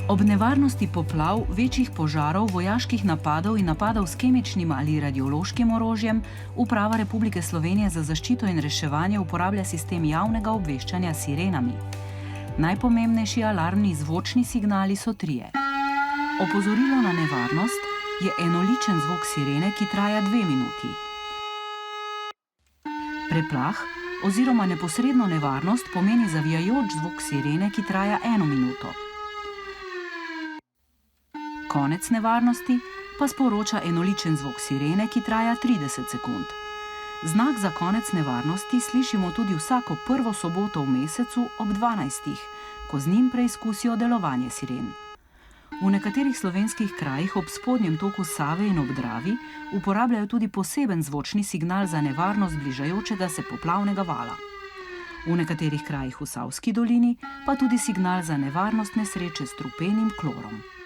Ob nevarnosti poplav, večjih požarov, vojaških napadov in napadov s kemičnim ali radiološkim orožjem, Uprava Republike Slovenije za zaščito in reševanje uporablja sistem javnega obveščanja s sirenami. Najpomembnejši alarmni zvočni signali so trije. Opozorilo na nevarnost je enoličen zvok sirene, ki traja 2 minuti. Preplah oziroma neposredno nevarnost pomeni zavijajoč zvok sirene, ki traja 1 minuto. Konec nevarnosti pa sporoča enoličen zvok sirene, ki traja 30 sekund. Znak za konec nevarnosti slišimo tudi vsako prvo soboto v mesecu ob 12, ko z njim preizkusijo delovanje siren. V nekaterih slovenskih krajih ob spodnjem toku Save in ob Dravi uporabljajo tudi poseben zvočni signal za nevarnost bližajočega se poplavnega vala. V nekaterih krajih v Savski dolini pa tudi signal za nevarnost nesreče s strupenim klorom.